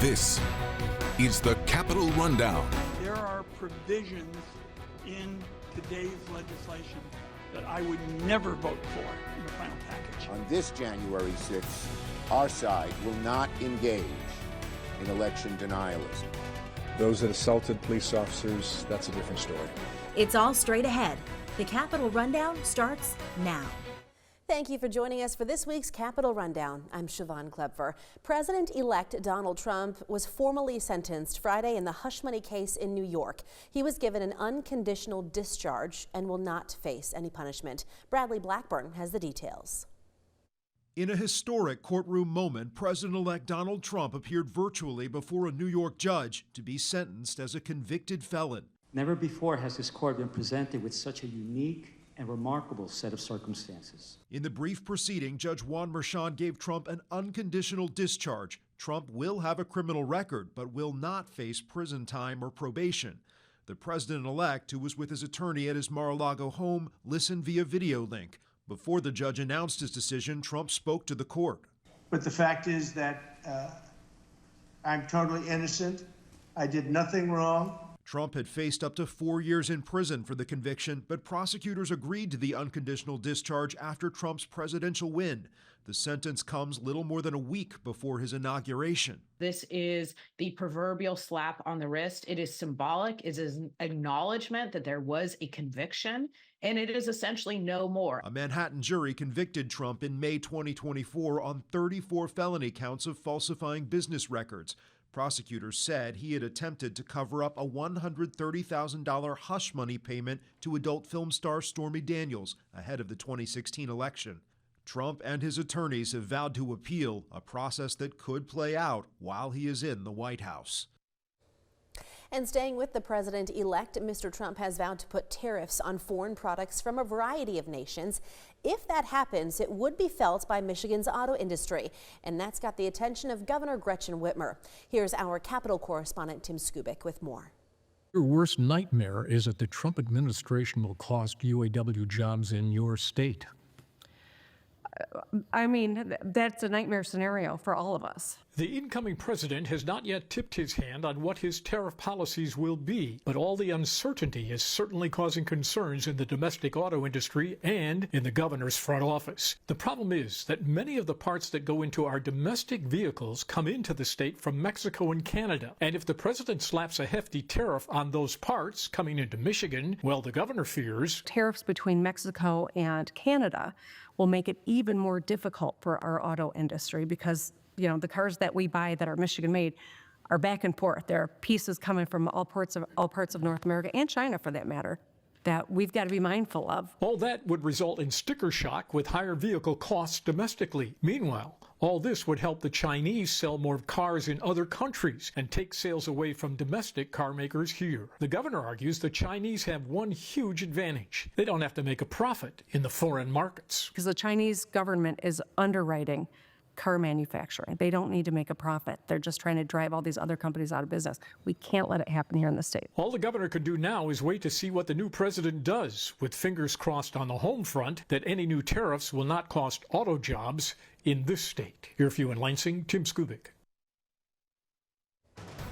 This is the Capitol Rundown. There are provisions in today's legislation that I would never vote for in the final package. On this January 6th, our side will not engage in election denialism. Those that assaulted police officers, that's a different story. It's all straight ahead. The Capitol Rundown starts now. Thank you for joining us for this week's Capitol Rundown. I'm Siobhan Klepfer. President-elect Donald Trump was formally sentenced Friday in the hush money case in New York. He was given an unconditional discharge and will not face any punishment. Bradley Blackburn has the details. In a historic courtroom moment, President-elect Donald Trump appeared virtually before a New York judge to be sentenced as a convicted felon. Never before has this court been presented with such a unique and remarkable set of circumstances. In the brief proceeding, Judge Juan Merchan gave Trump an unconditional discharge. Trump will have a criminal record, but will not face prison time or probation. The president-elect, who was with his attorney at his Mar-a-Lago home, listened via video link. Before the judge announced his decision, Trump spoke to the court. But the fact is that I'm totally innocent. I did nothing wrong. Trump had faced up to 4 years in prison for the conviction, but prosecutors agreed to the unconditional discharge after Trump's presidential win. The sentence comes little more than a week before his inauguration. This is the proverbial slap on the wrist. It is symbolic. It is an acknowledgement that there was a conviction, and it is essentially no more. A Manhattan jury convicted Trump in May 2024 on 34 felony counts of falsifying business records. Prosecutors said he had attempted to cover up a $130,000 hush money payment to adult film star Stormy Daniels ahead of the 2016 election. Trump and his attorneys have vowed to appeal, a process that could play out while he is in the White House. And staying with the president-elect, Mr. Trump has vowed to put tariffs on foreign products from a variety of nations. If that happens, it would be felt by Michigan's auto industry, and that's got the attention of Governor Gretchen Whitmer. Here's our Capitol correspondent Tim Skubic with more. Your worst nightmare is that the Trump administration will cost UAW jobs in your state. I mean, that's a nightmare scenario for all of us. The incoming president has not yet tipped his hand on what his tariff policies will be, but all the uncertainty is certainly causing concerns in the domestic auto industry and in the governor's front office. The problem is that many of the parts that go into our domestic vehicles come into the state from Mexico and Canada. And if the president slaps a hefty tariff on those parts coming into Michigan, well, the governor fears tariffs between Mexico and Canada will make it even more difficult for our auto industry because, you know, the cars that we buy that are Michigan made are back and forth. There are pieces coming from all parts of North America and China, for that matter, that we've got to be mindful of. All that would result in sticker shock with higher vehicle costs domestically. Meanwhile, all this would help the Chinese sell more cars in other countries and take sales away from domestic car makers here. The governor argues the Chinese have one huge advantage. They don't have to make a profit in the foreign markets. Because the Chinese government is underwriting car manufacturing. They don't need to make a profit. They're just trying to drive all these other companies out of business. We can't let it happen here in the state. All the governor could do now is wait to see what the new president does, with fingers crossed on the home front that any new tariffs will not cost auto jobs in this state. Here for you in Lansing, Tim Skubic.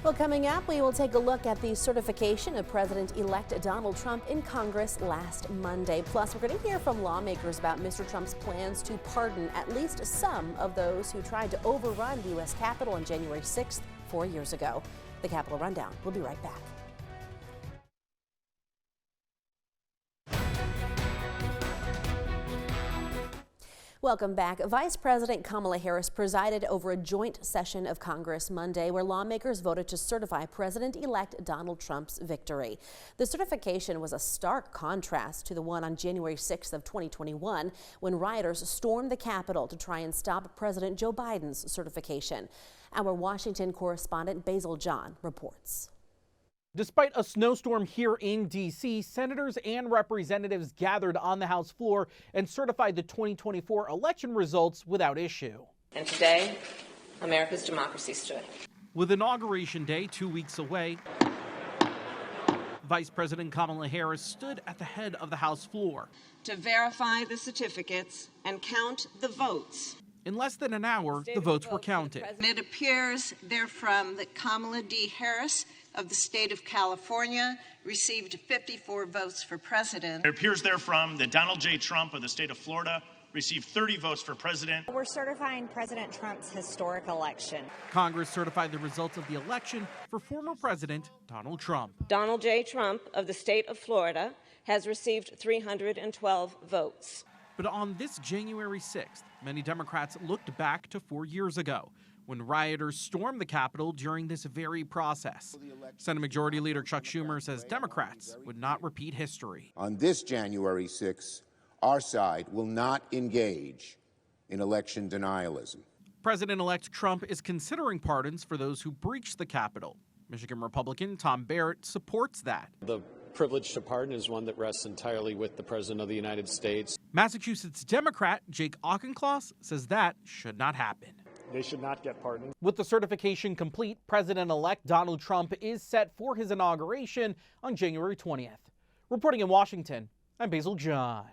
Well, coming up, we will take a look at the certification of President-elect Donald Trump in Congress last Monday. Plus, we're going to hear from lawmakers about Mr. Trump's plans to pardon at least some of those who tried to overrun the U.S. Capitol on January 6th, 4 years ago. The Capitol Rundown. We'll be right back. Welcome back. Vice President Kamala Harris presided over a joint session of Congress Monday where lawmakers voted to certify President-elect Donald Trump's victory. The certification was a stark contrast to the one on January 6th of 2021 when rioters stormed the Capitol to try and stop President Joe Biden's certification. Our Washington correspondent Basil John reports. Despite a snowstorm here in D.C., senators and representatives gathered on the House floor and certified the 2024 election results without issue. And today, America's democracy stood. With Inauguration Day 2 weeks away, Vice President Kamala Harris stood at the head of the House floor to verify the certificates and count the votes. In less than an hour, the votes were counted. It appears therefrom that Kamala D. Harris of the state of California received 54 votes for president. It appears therefrom that Donald J. Trump of the state of Florida received 30 votes for president. We're certifying President Trump's historic election. Congress certified the results of the election for former President Donald Trump. Donald J. Trump of the state of Florida has received 312 votes. But on this January 6th, many Democrats looked back to 4 years ago when rioters stormed the Capitol during this very process. Senate Majority Leader Chuck Schumer says Democrats would not repeat history. On this January 6th, our side will not engage in election denialism. President-elect Trump is considering pardons for those who breached the Capitol. Michigan Republican Tom Barrett supports that. The privilege to pardon is one that rests entirely with the President of the United States. Massachusetts Democrat Jake Auchincloss says that should not happen. They should not get pardoned. With the certification complete, President-elect Donald Trump is set for his inauguration on January 20th. Reporting in Washington, I'm Basil John.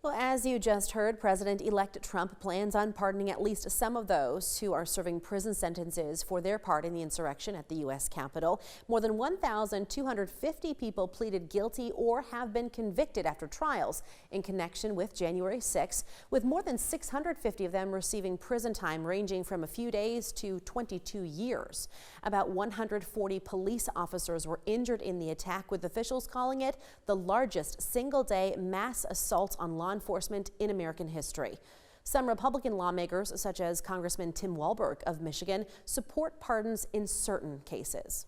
Well, as you just heard, President-elect Trump plans on pardoning at least some of those who are serving prison sentences for their part in the insurrection at the U.S. Capitol. More than 1,250 people pleaded guilty or have been convicted after trials in connection with January 6, with more than 650 of them receiving prison time ranging from a few days to 22 years. About 140 police officers were injured in the attack, with officials calling it the largest single-day mass assault on law enforcement in American history. Some Republican lawmakers, such as Congressman Tim Walberg of Michigan, support pardons in certain cases.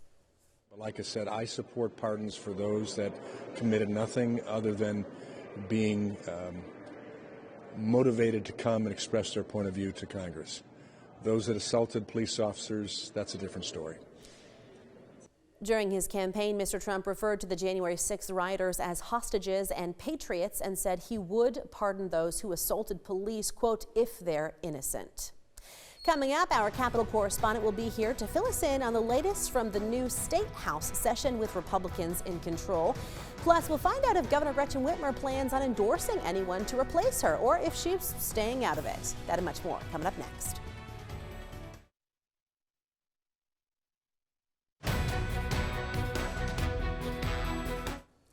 Like I said, I support pardons for those that committed nothing other than being motivated to come and express their point of view to Congress. Those that assaulted police officers, that's a different story. During his campaign, Mr. Trump referred to the January 6th rioters as hostages and patriots and said he would pardon those who assaulted police, quote, if they're innocent. Coming up, our Capitol correspondent will be here to fill us in on the latest from the new State House session with Republicans in control. Plus, we'll find out if Governor Gretchen Whitmer plans on endorsing anyone to replace her or if she's staying out of it. That and much more coming up next.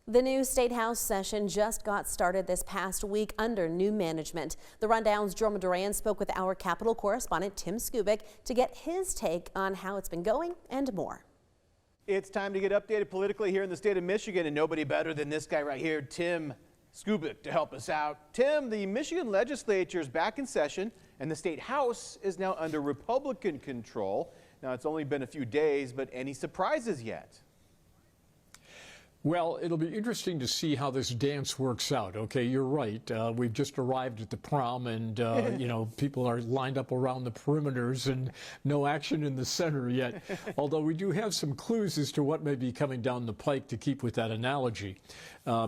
The new State House session just got started this past week under new management. The Rundown's Jorma Duran spoke with our Capitol correspondent Tim Skubic to get his take on how it's been going and more. It's time to get updated politically here in the state of Michigan, and nobody better than this guy right here, Tim Skubic, to help us out. Tim, the Michigan legislature is back in session, and the State House is now under Republican control. Now, it's only been a few days, but any surprises yet? Well, it'll be interesting to see how this dance works out. Okay, you're right. We've just arrived at the prom, and you know, people are lined up around the perimeters and no action in the center yet. Although we do have some clues as to what may be coming down the pike to keep with that analogy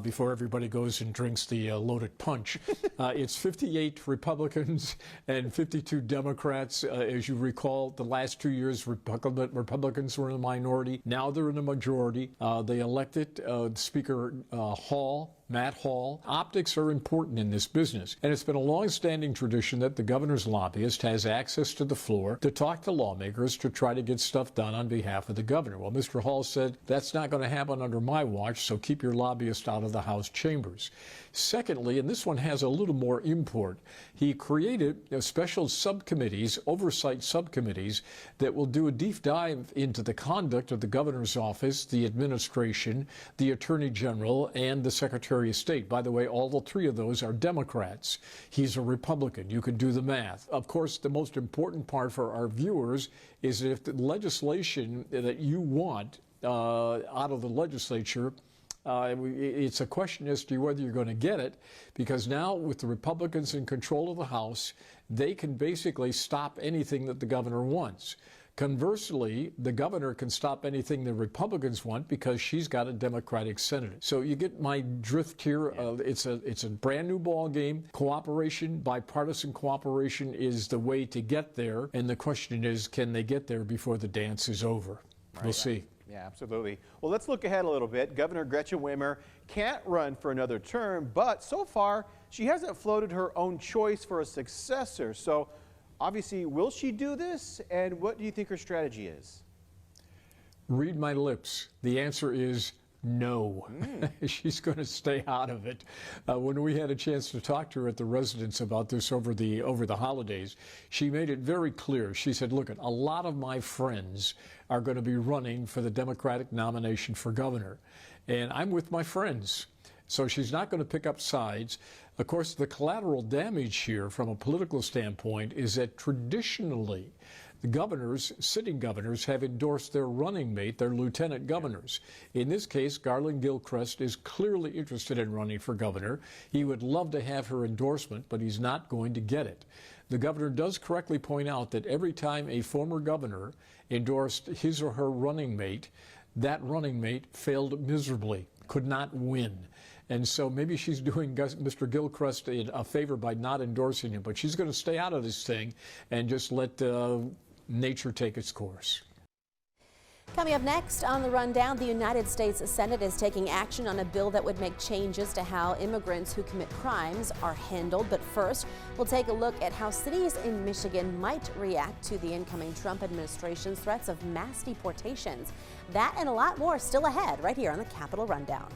before everybody goes and drinks the loaded punch. It's 58 Republicans and 52 Democrats. As you recall, the last 2 years, Republicans were in the minority. Now they're in the majority. They elected Speaker Matt Hall. Optics are important in this business, and it's been a long-standing tradition that the governor's lobbyist has access to the floor to talk to lawmakers to try to get stuff done on behalf of the governor. Well, Mr. Hall said, that's not going to happen under my watch, so keep your lobbyist out of the House chambers. Secondly, and this one has a little more import, he created special subcommittees, oversight subcommittees, that will do a deep dive into the conduct of the governor's office, the administration, the attorney general, and the secretary of state. By the way, all the three of those are Democrats. He's a Republican. You can do the math. Of course, the most important part for our viewers is if the legislation that you want out of the legislature, it's a question as to whether you're going to get it, because now with the Republicans in control of the House, they can basically stop anything that the governor wants. Conversely, the governor can stop anything the Republicans want because she's got a Democratic senator. So you get my drift here. It's a brand new ball game. Cooperation, bipartisan cooperation is the way to get there. And the question is, can they get there before the dance is over? We'll see. Yeah, absolutely. Well, let's look ahead a little bit. Governor Gretchen Whitmer can't run for another term, but so far she hasn't floated her own choice for a successor. So obviously, will she do this? And what do you think her strategy is? Read my lips. The answer is no. She's going to stay out of it. When we had a chance to talk to her at the residence about this over the holidays, she made it very clear. She said, look, a lot of my friends are going to be running for the Democratic nomination for governor, and I'm with my friends. So she's not going to pick up sides. Of course, the collateral damage here from a political standpoint is that traditionally, the governors, sitting governors, have endorsed their running mate, their lieutenant governors. In this case, Garland Gilchrist is clearly interested in running for governor. He would love to have her endorsement, but he's not going to get it. The governor does correctly point out that every time a former governor endorsed his or her running mate, that running mate failed miserably, could not win. And so maybe she's doing Mr. Gilchrist a favor by not endorsing him, but she's going to stay out of this thing and just let nature take its course. Coming up next on the rundown, the United States Senate is taking action on a bill that would make changes to how immigrants who commit crimes are handled. But first, we'll take a look at how cities in Michigan might react to the incoming Trump administration's threats of mass deportations. That and a lot more still ahead right here on the Capitol Rundown.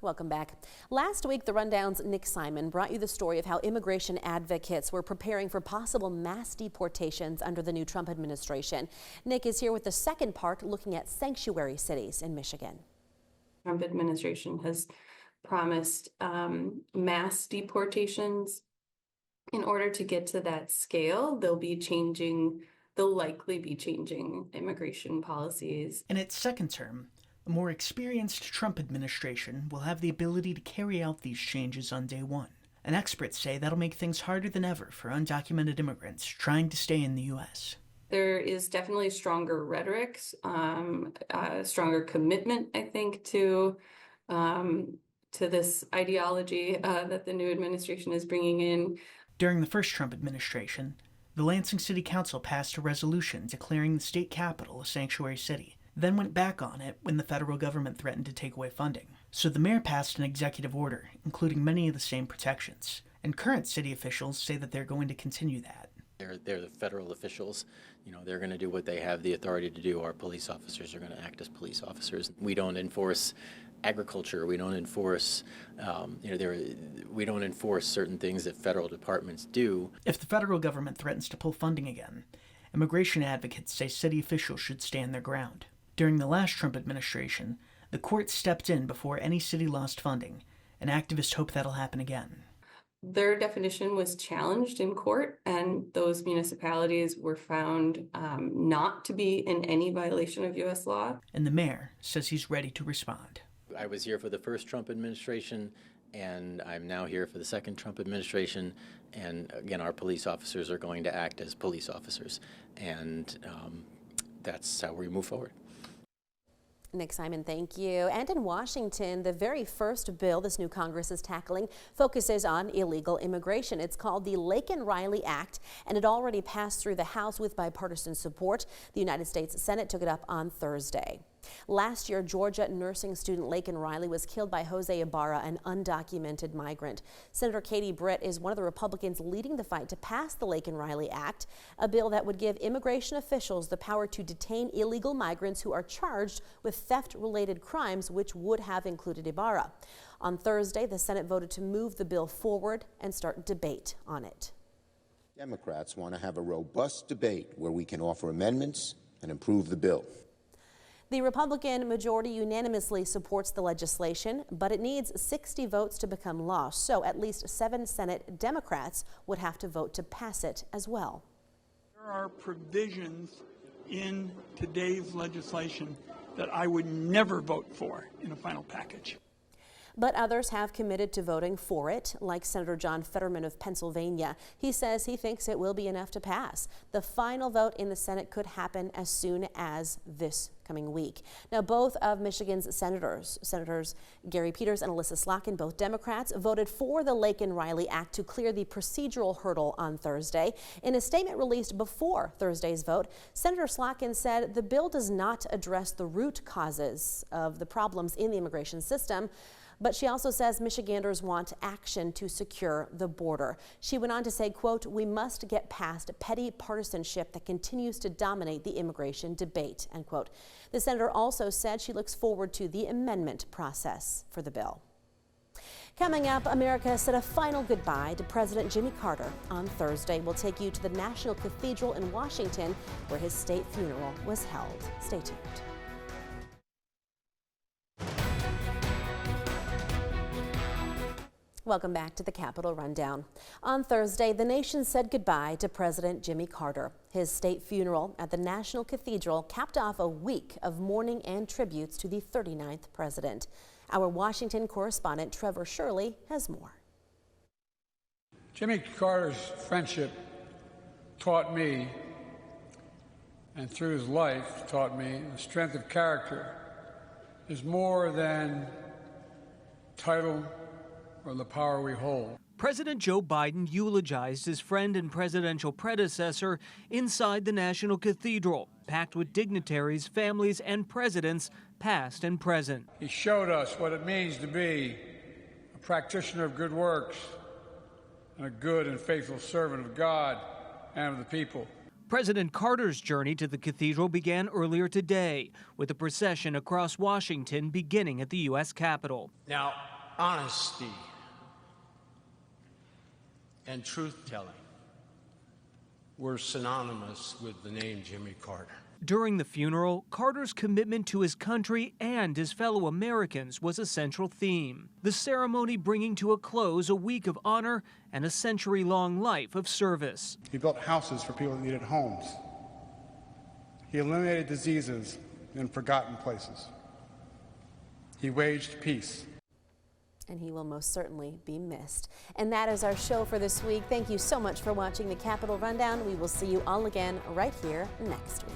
Welcome back. Last week, the Rundown's Nick Simon brought you the story of how immigration advocates were preparing for possible mass deportations under the new Trump administration. Nick is here with the second part, looking at sanctuary cities in Michigan. The Trump administration has promised mass deportations. In order to get to that scale, they'll likely be changing immigration policies. In its second term, a more experienced Trump administration will have the ability to carry out these changes on day one. And experts say that'll make things harder than ever for undocumented immigrants trying to stay in the U.S. There is definitely stronger rhetoric, stronger commitment, I think, to this ideology that the new administration is bringing in. During the first Trump administration, the Lansing City Council passed a resolution declaring the state capital a sanctuary city, then went back on it when the federal government threatened to take away funding. So the mayor passed an executive order, including many of the same protections, and current city officials say that they're going to continue that. They're the federal officials. They're going to do what they have the authority to do. Our police officers are going to act as police officers. We don't enforce agriculture. We don't enforce, we don't enforce certain things that federal departments do. If the federal government threatens to pull funding again, immigration advocates say city officials should stand their ground. During the last Trump administration, the court stepped in before any city lost funding, and activists hope that'll happen again. Their definition was challenged in court, and those municipalities were found not to be in any violation of U.S. law. And the mayor says he's ready to respond. I was here for the first Trump administration, and I'm now here for the second Trump administration. And again, our police officers are going to act as police officers, and that's how we move forward. Nick Simon, thank you. And in Washington, the very first bill this new Congress is tackling focuses on illegal immigration. It's called the Laken-Riley Act, and it already passed through the House with bipartisan support. The United States Senate took it up on Thursday. Last year, Georgia nursing student Laken Riley was killed by Jose Ibarra, an undocumented migrant. Senator Katie Britt is one of the Republicans leading the fight to pass the Laken-Riley Act, a bill that would give immigration officials the power to detain illegal migrants who are charged with theft-related crimes, which would have included Ibarra. On Thursday, the Senate voted to move the bill forward and start debate on it. Democrats want to have a robust debate where we can offer amendments and improve the bill. The Republican majority unanimously supports the legislation, but it needs 60 votes to become law, so at least 7 Senate Democrats would have to vote to pass it as well. There are provisions in today's legislation that I would never vote for in a final package. But others have committed to voting for it, like Senator John Fetterman of Pennsylvania. He says he thinks it will be enough to pass. The final vote in the Senate could happen as soon as this coming week. Now, both of Michigan's Senators Gary Peters and Alyssa Slotkin, both Democrats, voted for the Laken-Riley Act to clear the procedural hurdle on Thursday. In a statement released before Thursday's vote, Senator Slotkin said the bill does not address the root causes of the problems in the immigration system. But she also says Michiganders want action to secure the border. She went on to say, quote, "We must get past petty partisanship that continues to dominate the immigration debate," end quote. The senator also said she looks forward to the amendment process for the bill. Coming up, America said a final goodbye to President Jimmy Carter on Thursday. We'll take you to the National Cathedral in Washington, where his state funeral was held. Stay tuned. Welcome back to the Capitol Rundown. On Thursday, the nation said goodbye to President Jimmy Carter. His state funeral at the National Cathedral capped off a week of mourning and tributes to the 39th president. Our Washington correspondent Trevor Shirley has more. Jimmy Carter's friendship taught me, and through his life taught me, the strength of character is more than title or the power we hold. President Joe Biden eulogized his friend and presidential predecessor inside the National Cathedral, packed with dignitaries, families, and presidents, past and present. He showed us what it means to be a practitioner of good works and a good and faithful servant of God and of the people. President Carter's journey to the cathedral began earlier today, with a procession across Washington beginning at the U.S. Capitol. Now, honesty and truth-telling were synonymous with the name Jimmy Carter. During the funeral, Carter's commitment to his country and his fellow Americans was a central theme. The ceremony bringing to a close a week of honor and a century-long life of service. He built houses for people that needed homes. He eliminated diseases in forgotten places. He waged peace. And he will most certainly be missed. And that is our show for this week. Thank you so much for watching the Capitol Rundown. We will see you all again right here next week.